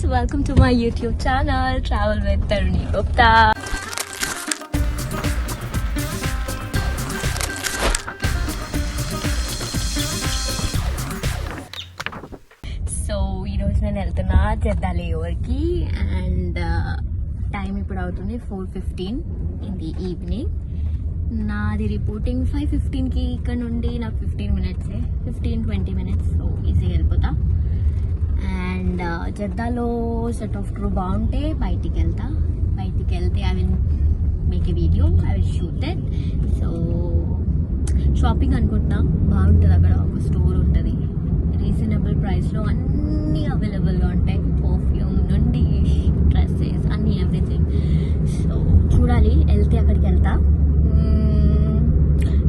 welcome to my YouTube channel Travel with Taruni Gupta. So ఈరోజు నేను వెళ్తున్నా జద్దాలి ఓవర్కి and time ఇప్పుడు అవుతుంది 4:15 ఇన్ ది ఈవినింగ్. నాది రిపోర్టింగ్ 5:15కి. ఇక్కడ నుండి నాకు 15-20 మినిట్స్, సో ఈజీగా వెళ్ళిపోతా. అండ్ జద్దాలో సెట్ ఆఫ్ క్రూ బాగుంటే బయటికి వెళ్తే I will make a video, I will shoot it. So shopping అనుకుంటున్నా, బాగుంటుంది. అక్కడ ఒక స్టోర్ ఉంటుంది, రీజనబుల్ ప్రైస్లో అన్నీ అవైలబుల్గా ఉంటాయి. పర్ఫ్యూమ్ నుండి డ్రెస్సెస్ అన్నీ, ఎవ్రీథింగ్. సో చూడాలి, వెళ్తే అక్కడికి వెళ్తా,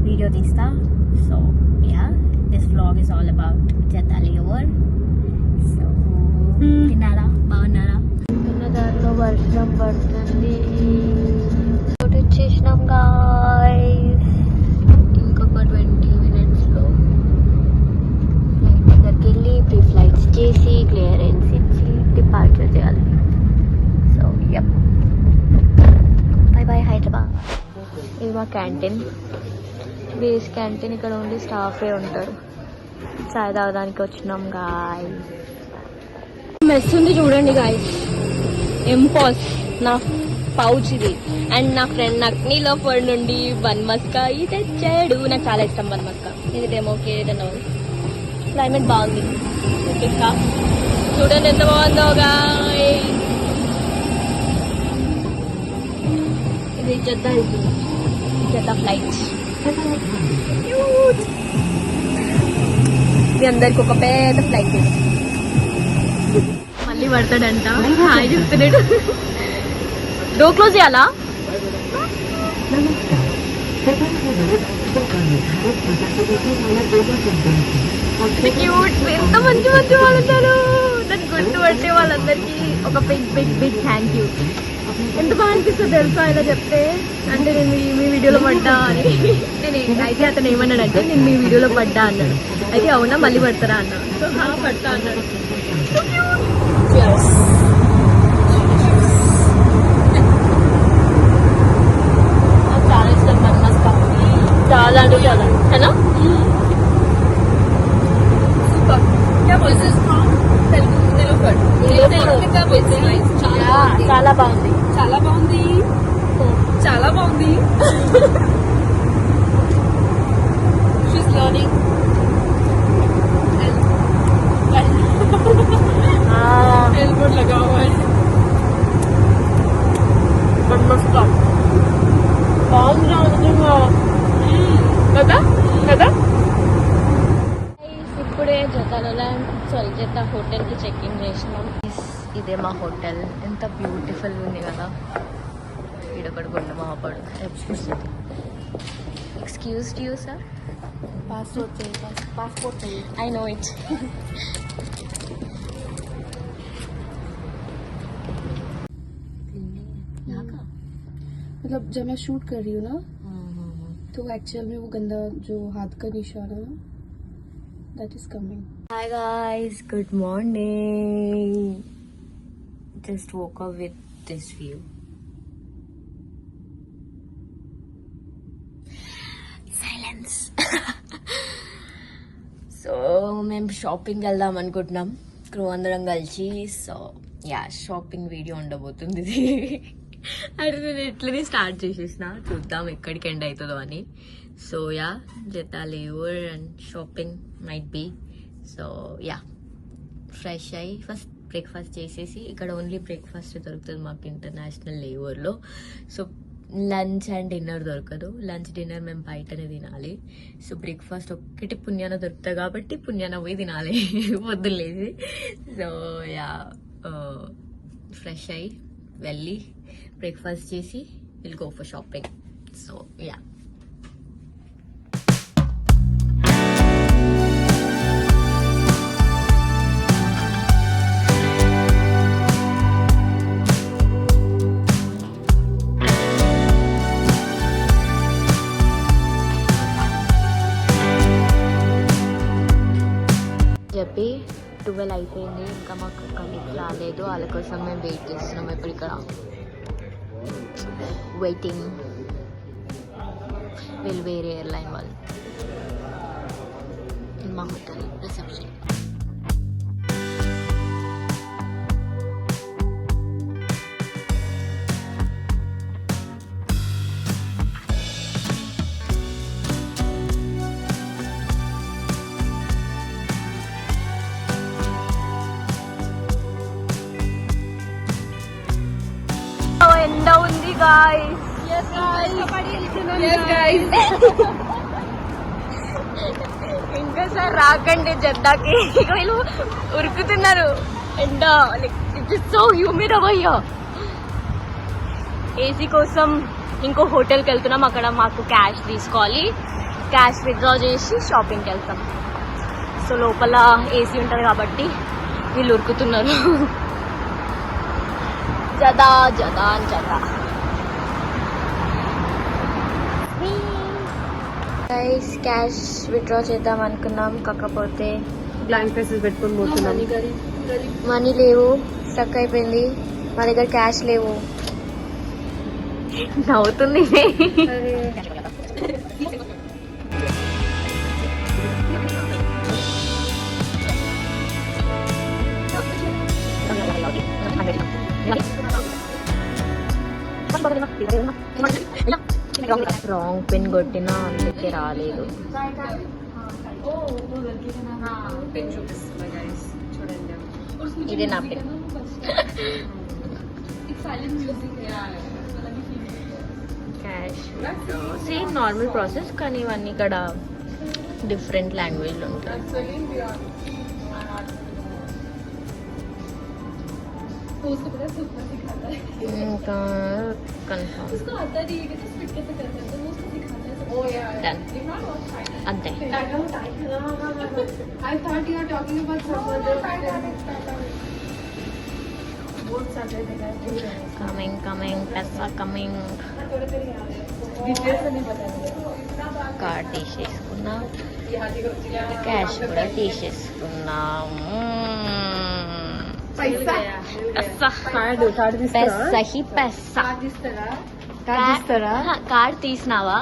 వీడియో తీస్తా. So ya, this vlog is all about Jeddah all over. So తిన్నారా, బాగున్నారా? దారిలో వర్షం పడుతుంది. వచ్చేసినాం గాయ్స్. ఇంకొక 20 మినిట్స్లో ఫ్లైట్ దగ్గరికి వెళ్ళి ప్రీ ఫ్లైట్స్ చేసి క్లియరెన్స్ ఇచ్చి డిపార్చర్ చేయాలి. So yup, by by Hyderabad. ఇది మా క్యాంటీన్, బేస్ క్యాంటీన్. ఇక్కడ ఉండి స్టాఫే ఉంటారు. చాయ్ తాగడానికి వచ్చినాం గాయ్స్. మెస్ ఉంది చూడండి గాయ్స్, ఎంపాస్ నా పౌచ్ ఇది. అండ్ నా ఫ్రెండ్ నక్నీలో ఫర్ నుండి బన్ మస్కా ఇది తెచ్చాడు. నాకు చాలా ఇష్టం బన్ మస్కా. ఇది డెమోకి ఏదన్నా. క్లైమేట్ బాగుంది, చూడండి ఎంత బాగుందో గాయ్స్. ఇది జద్దా ఫ్లైట్. ఇది అందరికి ఒక పెద్ద ఫ్లైట్. మళ్ళీ పడతాడంట, హాయ్ చెప్తున్నాడు. డోర్ క్లోజ్ చేయాలా? ఎంత మంచి వాళ్ళు ఉన్నారు. దాన్ని గుర్తుపట్టే వాళ్ళందరికీ ఒక బిగ్ థ్యాంక్ యూ. ఎంత బాగా అనిపిస్తుంది తెలుసా ఇలా చెప్తే. అంటే నేను మీ వీడియోలో పడ్డా అని. నేను అయితే అతను ఏమన్నాడంటే, నేను మీ వీడియోలో పడ్డా అన్నాడు. అయితే అవునా, మళ్ళీ పడతారా అన్నా. సో పడతా అన్నాడు. చాలా ఇష్టం బన్ మస్కా, చాలా అంటే చాలా. Hello, super. చాలా బాగుంది, చాలా బాగుంది, చాలా బాగుంది. She's learning. एल्बोर्ड लगा हुआ है. बन मस्का కదా. ఇప్పుడే జద్దా హోటల్కి చెక్ ఇన్ చేసినాం. ఇదే మా హోటల్. ఎంత బ్యూటిఫుల్ ఉంది కదా. ఈడొకటి కొండ మహాపడు. Excuse you sir, passport I know it. मतलब जब मैं शूट कर रही हूँ ना, तो एक्चुअल में वो गंदा जो हाथ का निशान है that is coming. Hi guys, good morning. Just woke up with this view. Silence. So మేము షాపింగ్ వెళ్దాం అనుకుంటున్నాం, క్రూ అందరం కలిసి. సో యా, షాపింగ్ వీడియో ఉండబోతుంది ఇది. అంటే నేను ఇట్లనే స్టార్ట్ చేసేసిన, చూద్దాం ఎక్కడికి ఎండ్ అవుతుందో అని. So ya, Jeddah all over and shopping might be. So ya, fresh అయ్యి ఫస్ట్ బ్రేక్ఫాస్ట్ చేసేసి, ఇక్కడ ఓన్లీ బ్రేక్ఫాస్ట్ దొరుకుతుంది మాకు ఇంటర్నేషనల్ లేవర్లో. సో లంచ్ అండ్ డిన్నర్ దొరకదు. లంచ్ డిన్నర్ మేము బయటనే తినాలి. సో బ్రేక్ఫాస్ట్ ఒక్కటి పుణ్యాన దొరుకుతుంది కాబట్టి పుణ్యాన పోయి తినాలి పొద్దులేసి. సో యా, ఫ్రెష్ అయ్యి వెళ్ళి బ్రేక్ఫాస్ట్ చేసి will go for shopping. So yeah, చెప్పి 12 అయిపోయింది, ఇంకా మాకు కనెక్ట్ రాలేదు. వాళ్ళ కోసం మేము వెయిట్ చేస్తున్నాం ఇప్పుడు ఇక్కడ. వెయిటింగ్. వీళ్ళు వేరే ఎయిర్లైన్ వాళ్ళు. మా హోటల్ రిసెప్షన్. ఎండ ఉంది గాయ్స్. ఇంకా సార్ రాకండి జద్దాకి, వీళ్ళు ఉరుకుతున్నారు. ఎండ ఇట్ ఇస్ సో హ్యూమిడ్ అవయ్యా. ఏసీ కోసం ఇంకో హోటల్కి వెళ్తున్నాం. అక్కడ మాకు క్యాష్ తీసుకోవాలి. క్యాష్ విత్డ్రా చేసి షాపింగ్కి వెళ్తాం. సో లోపల ఏసీ ఉంటుంది కాబట్టి వీళ్ళు ఉరుకుతున్నారు. జదా జదా జదా. గైస్ క్యాష్ విత్డ్రా చేద్దాం అనుకున్నాం, కాకపోతే బ్లాంక్ ఫేసెస్ పెట్టుకొని పోతున్నాం. మనీ లేవు, స్టక్ అయిపోయింది. మా దగ్గర క్యాష్ లేవు. నవ్వుతుంది. రాంగ్ పిన్ కొట్టినా అందుకే రాలేదు. ఇదే నా pin. Cash same normal process, కానీ ఇవన్నీ ఇక్కడ డిఫరెంట్ లాంగ్వేజ్లో ఉంటాయి. ఇంకా కన్ఫర్మ్ అంతే. Coming coming పెసా coming. Card తీసేసుకున్నా, cash కూడా తీసేసుకున్నాము. కార్డ్ తీసినావా?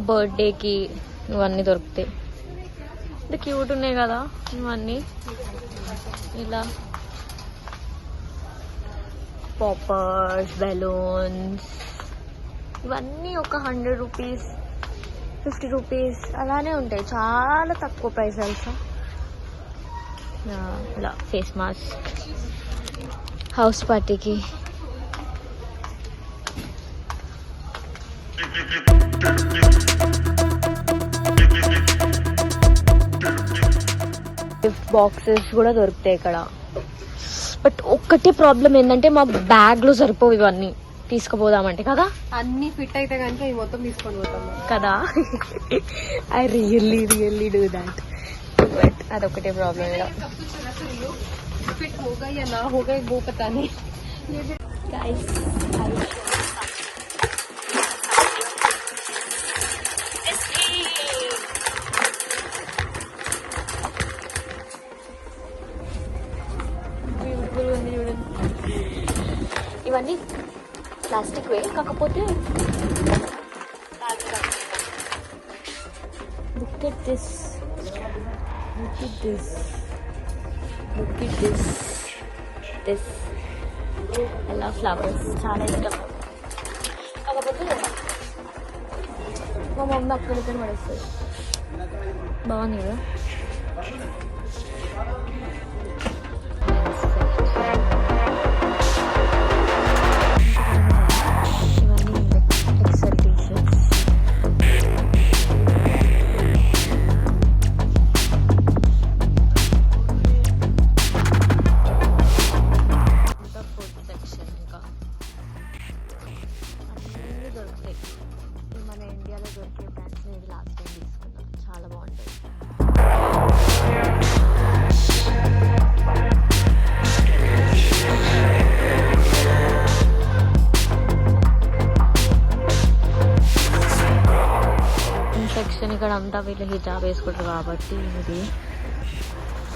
బర్త్డేకి ఇవన్నీ దొరుకుతాయి. ఇంత క్యూట్ ఉన్నాయి కదా ఇవన్నీ. ఇలా పాపర్స్, బెలూన్స్ ఇవన్నీ ఒక 100 రూపీస్, 50 రూపీస్ అలానే ఉంటాయి. చాలా తక్కువ ప్రైస్ తెలుసా. ఇలా ఫేస్ మాస్క్ హౌస్ పార్టీకి. గిఫ్ట్ బాక్సెస్ కూడా దొరుకుతాయి ఇక్కడ. బట్ ఒక్కటే ప్రాబ్లం ఏంటంటే మా బ్యాగ్ లో సరిపోవు ఇవన్నీ తీసుకుపోదామంటే కదా. అన్ని ఫిట్ అయితే కనుక ఈ మొత్తం తీసుకొని పోతాం కదా. I really do that. But అదొకటే ప్రాబ్లం ఇలా. फिट होगा या ना होगा वो पता नहीं. Guys, ఇవన్నీ ప్లాస్టిక్ వే, కాకపోతే look at this. ఎలా ఫ్లవర్స్ చాలా ఇష్టం. కాకపోతే మా మమ్మీ అక్కడికి పడేస్తుంది. బాగుంది కదా. ఇవన్నీ ఎక్సెల్ టీషర్ట్స్. మన ఇండియాలో దొరికే బ్రాండ్స్ ఇది లాస్ట్ టైం తీసుకున్నాం, చాలా బాగుంటాయి. కానీ ఇక్కడ అంతా వీళ్ళు హిజాబ్ వేసుకుంటారు కాబట్టి ఇది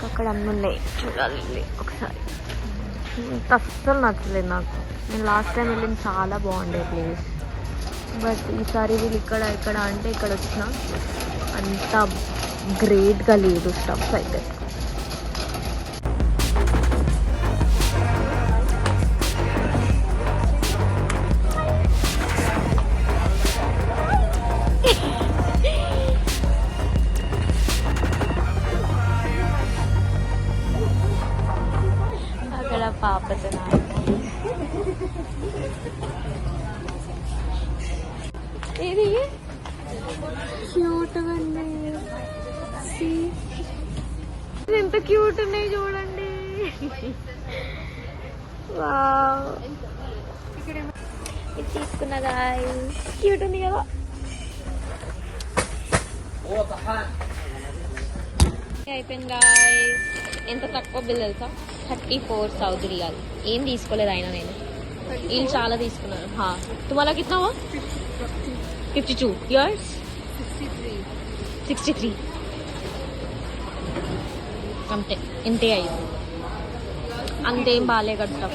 అక్కడ అన్నీ ఉన్నాయి చూడాలి ఒకసారి. ఇంత అస్సలు నచ్చలేదు నాకు. నేను లాస్ట్ టైం వెళ్ళింది చాలా బాగుండే ప్లేస్, బట్ ఈసారి వీళ్ళు ఇక్కడ ఇక్కడ అంటే ఇక్కడ వచ్చిన అంత గ్రేట్గా లేదు స్టఫ్స్ అయితే. అక్కడ పాపతో ఇది క్యూట్గా ఉంది. ఎంత క్యూట్ ఉన్నాయి చూడండి. వావ్, ఇది తీసుకున్న గాయ్స్ క్యూట్ ఉంది కదా. అయిపోయింది గాయ్స్. ఎంత తక్కువ బిల్ తెలుసా, 34 సౌదీ రియాల్. ఏం తీసుకోలేదు అయినా నేను. వీళ్ళు చాలా తీసుకున్నారు. తుమాలా కిतना हुआ? 52 yours? 63 అంతే. ఇంతే అయ్యింది. అంతేం బాగాలే కదా.